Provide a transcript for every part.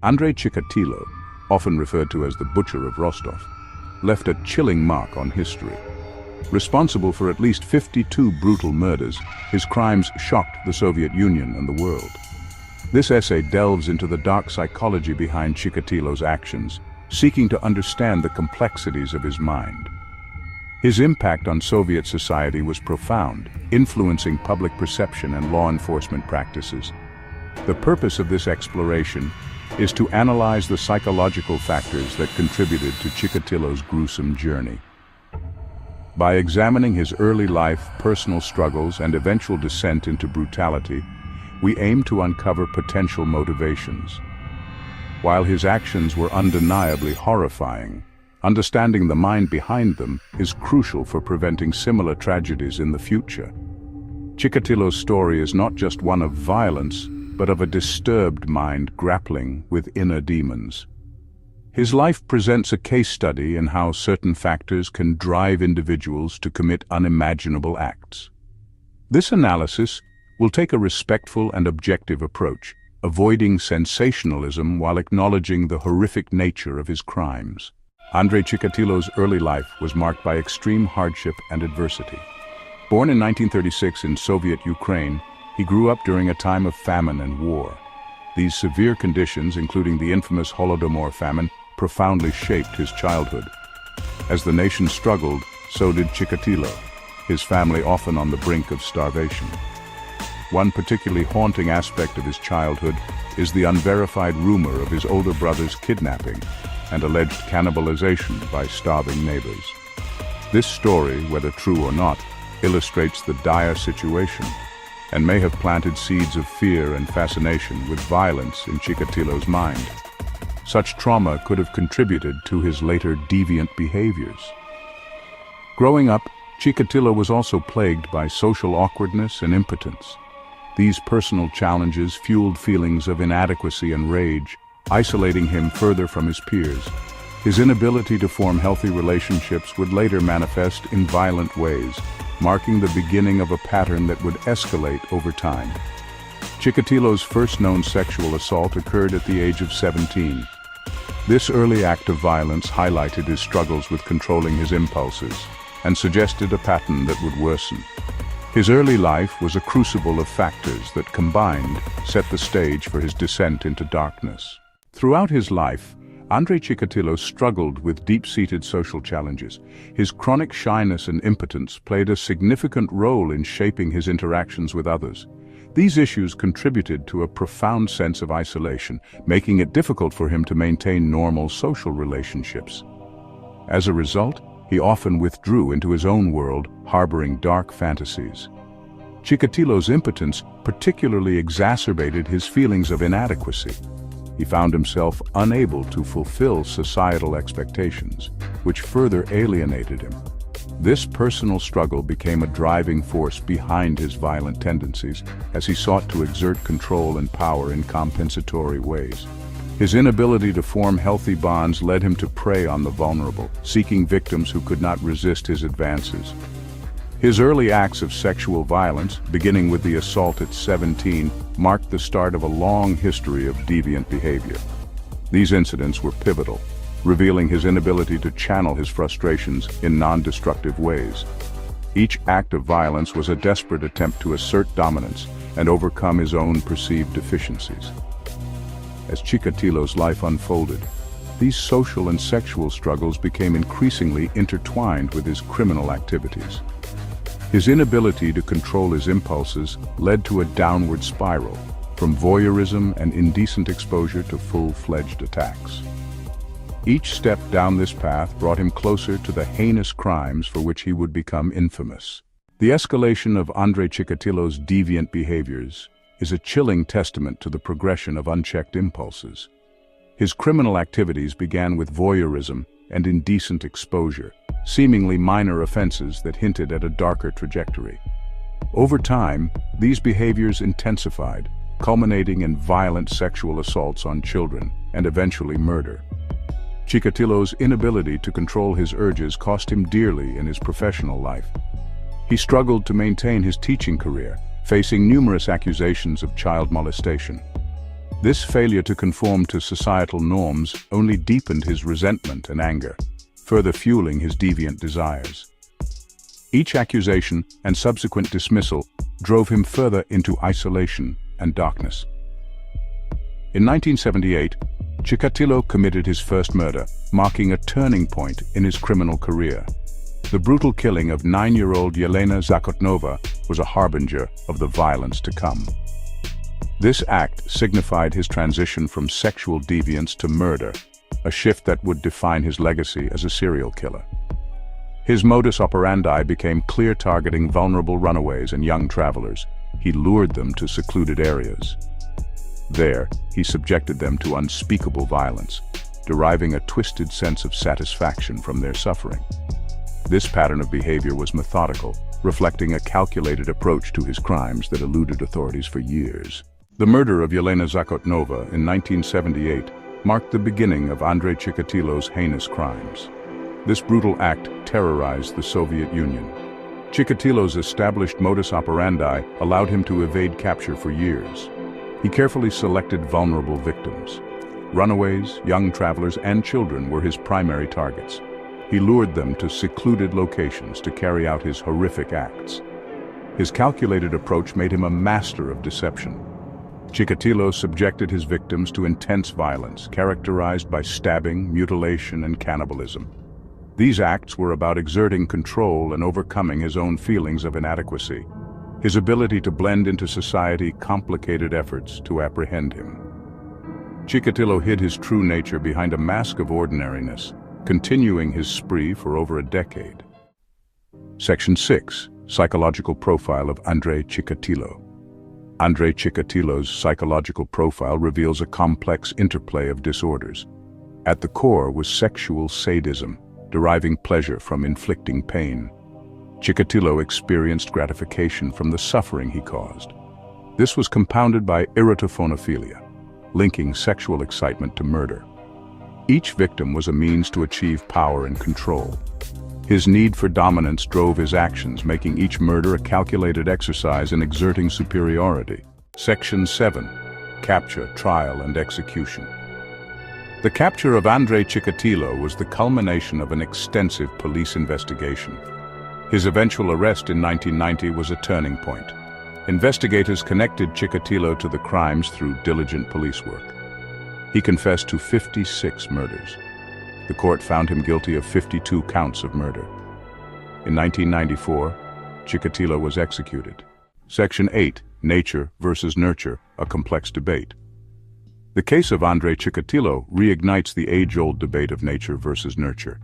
Andrei Chikatilo, often referred to as the Butcher of Rostov, left a chilling mark on history. Responsible for at least 52 brutal murders, his crimes shocked the Soviet Union and the world. This essay delves into the dark psychology behind Chikatilo's actions, seeking to understand the complexities of his mind. His impact on Soviet society was profound, influencing public perception and law enforcement practices. The purpose of this exploration is to analyze the psychological factors that contributed to Chikatilo's gruesome journey. By examining his early life, personal struggles, and eventual descent into brutality, we aim to uncover potential motivations. While his actions were undeniably horrifying, understanding the mind behind them is crucial for preventing similar tragedies in the future. Chikatilo's story is not just one of violence, but of a disturbed mind grappling with inner demons. His life presents a case study in how certain factors can drive individuals to commit unimaginable acts. This analysis will take a respectful and objective approach, avoiding sensationalism while acknowledging the horrific nature of his crimes. Andrei Chikatilo's early life was marked by extreme hardship and adversity. Born in 1936 in Soviet Ukraine, he grew up during a time of famine and war. These severe conditions, including the infamous Holodomor famine, profoundly shaped his childhood. As the nation struggled, so did Chikatilo, his family often on the brink of starvation. One particularly haunting aspect of his childhood is the unverified rumor of his older brother's kidnapping and alleged cannibalization by starving neighbors. This story, whether true or not, illustrates the dire situation and may have planted seeds of fear and fascination with violence in Chikatilo's mind. Such trauma could have contributed to his later deviant behaviors. Growing up, Chikatilo was also plagued by social awkwardness and impotence. These personal challenges fueled feelings of inadequacy and rage, isolating him further from his peers. His inability to form healthy relationships would later manifest in violent ways, marking the beginning of a pattern that would escalate over time. Chikatilo's first known sexual assault occurred at the age of 17. This early act of violence highlighted his struggles with controlling his impulses and suggested a pattern that would worsen. His early life was a crucible of factors that combined set the stage for his descent into darkness. Throughout his life, Andrei Chikatilo struggled with deep-seated social challenges. His chronic shyness and impotence played a significant role in shaping his interactions with others. These issues contributed to a profound sense of isolation, making it difficult for him to maintain normal social relationships. As a result, he often withdrew into his own world, harboring dark fantasies. Chikatilo's impotence particularly exacerbated his feelings of inadequacy. He found himself unable to fulfill societal expectations, which further alienated him. This personal struggle became a driving force behind his violent tendencies as he sought to exert control and power in compensatory ways. His inability to form healthy bonds led him to prey on the vulnerable, seeking victims who could not resist his advances. His early acts of sexual violence, beginning with the assault at 17, marked the start of a long history of deviant behavior. These incidents were pivotal, revealing his inability to channel his frustrations in non-destructive ways. Each act of violence was a desperate attempt to assert dominance and overcome his own perceived deficiencies. As Chikatilo's life unfolded, these social and sexual struggles became increasingly intertwined with his criminal activities. His inability to control his impulses led to a downward spiral, from voyeurism and indecent exposure to full-fledged attacks. Each step down this path brought him closer to the heinous crimes for which he would become infamous. The escalation of Andrei Chikatilo's deviant behaviors is a chilling testament to the progression of unchecked impulses. His criminal activities began with voyeurism and indecent exposure, seemingly minor offenses that hinted at a darker trajectory. Over time, these behaviors intensified, culminating in violent sexual assaults on children and eventually murder. Chikatilo's inability to control his urges cost him dearly in his professional life. He struggled to maintain his teaching career, facing numerous accusations of child molestation. This failure to conform to societal norms only deepened his resentment and anger, further fueling his deviant desires. Each accusation and subsequent dismissal drove him further into isolation and darkness. In 1978, Chikatilo committed his first murder, marking a turning point in his criminal career. The brutal killing of 9-year-old Yelena Zakotnova was a harbinger of the violence to come. This act signified his transition from sexual deviance to murder, a shift that would define his legacy as a serial killer. His modus operandi became clear, targeting vulnerable runaways and young travelers. He lured them to secluded areas. There, he subjected them to unspeakable violence, deriving a twisted sense of satisfaction from their suffering. This pattern of behavior was methodical, reflecting a calculated approach to his crimes that eluded authorities for years. The murder of Yelena Zakotnova in 1978 marked the beginning of Andrei Chikatilo's heinous crimes. This brutal act terrorized the Soviet Union. Chikatilo's established modus operandi allowed him to evade capture for years. He carefully selected vulnerable victims. Runaways, young travelers, and children were his primary targets. He lured them to secluded locations to carry out his horrific acts. His calculated approach made him a master of deception. Chikatilo subjected his victims to intense violence, characterized by stabbing, mutilation, and cannibalism. These acts were about exerting control and overcoming his own feelings of inadequacy. His ability to blend into society complicated efforts to apprehend him. Chikatilo hid his true nature behind a mask of ordinariness, continuing his spree for over a decade. Section 6. Psychological Profile of Andrei Chikatilo. Andrei Chikatilo's psychological profile reveals a complex interplay of disorders. At the core was sexual sadism, deriving pleasure from inflicting pain. Chikatilo experienced gratification from the suffering he caused. This was compounded by erotophonophilia, linking sexual excitement to murder. Each victim was a means to achieve power and control. His need for dominance drove his actions, making each murder a calculated exercise in exerting superiority. Section 7. Capture, Trial, and Execution. The capture of Andrei Chikatilo was the culmination of an extensive police investigation. His eventual arrest in 1990 was a turning point. Investigators connected Chikatilo to the crimes through diligent police work. He confessed to 56 murders. The court found him guilty of 52 counts of murder. In 1994, Chikatilo was executed. Section 8. Nature versus nurture, a complex debate. The case of Andrei Chikatilo reignites the age-old debate of nature versus nurture.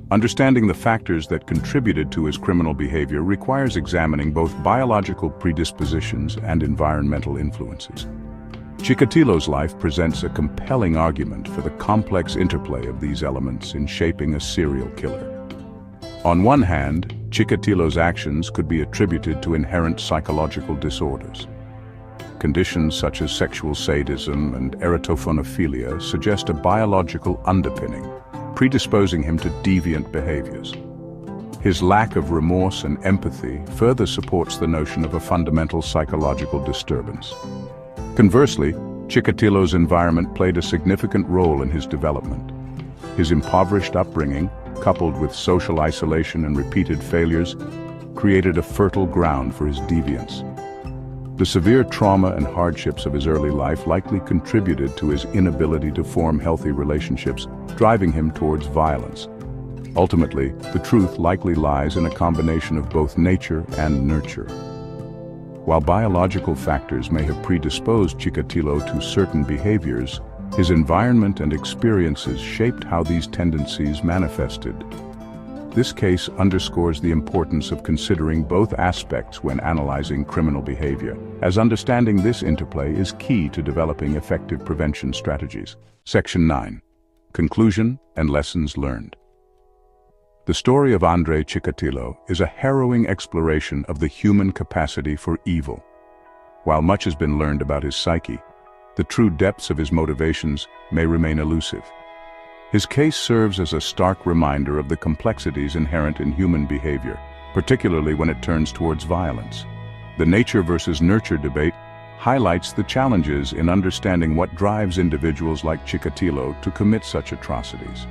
Understanding the factors that contributed to his criminal behavior requires examining both biological predispositions and environmental influences. Chikatilo's life presents a compelling argument for the complex interplay of these elements in shaping a serial killer. On one hand, Chikatilo's actions could be attributed to inherent psychological disorders. Conditions such as sexual sadism and erotophonophilia suggest a biological underpinning, predisposing him to deviant behaviors. His lack of remorse and empathy further supports the notion of a fundamental psychological disturbance. Conversely, Chikatilo's environment played a significant role in his development. His impoverished upbringing, coupled with social isolation and repeated failures, created a fertile ground for his deviance. The severe trauma and hardships of his early life likely contributed to his inability to form healthy relationships, driving him towards violence. Ultimately, the truth likely lies in a combination of both nature and nurture. While biological factors may have predisposed Chikatilo to certain behaviors, his environment and experiences shaped how these tendencies manifested. This case underscores the importance of considering both aspects when analyzing criminal behavior, as understanding this interplay is key to developing effective prevention strategies. Section 9. Conclusion and Lessons Learned. The story of Andrei Chikatilo is a harrowing exploration of the human capacity for evil. While much has been learned about his psyche, the true depths of his motivations may remain elusive. His case serves as a stark reminder of the complexities inherent in human behavior, particularly when it turns towards violence. The nature versus nurture debate highlights the challenges in understanding what drives individuals like Chikatilo to commit such atrocities.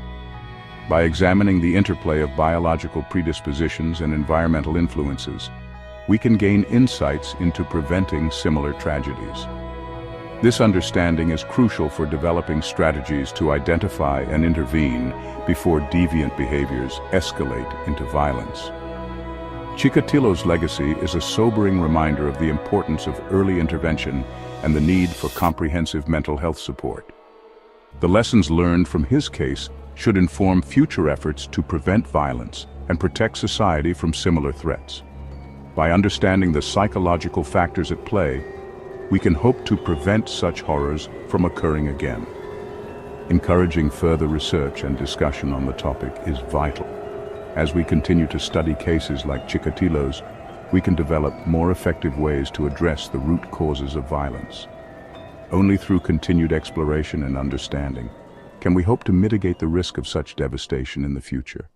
By examining the interplay of biological predispositions and environmental influences, we can gain insights into preventing similar tragedies. This understanding is crucial for developing strategies to identify and intervene before deviant behaviors escalate into violence. Chikatilo's legacy is a sobering reminder of the importance of early intervention and the need for comprehensive mental health support. The lessons learned from his case should inform future efforts to prevent violence and protect society from similar threats. By understanding the psychological factors at play, we can hope to prevent such horrors from occurring again. Encouraging further research and discussion on the topic is vital. As we continue to study cases like Chikatilo's, we can develop more effective ways to address the root causes of violence. Only through continued exploration and understanding can we hope to mitigate the risk of such devastation in the future.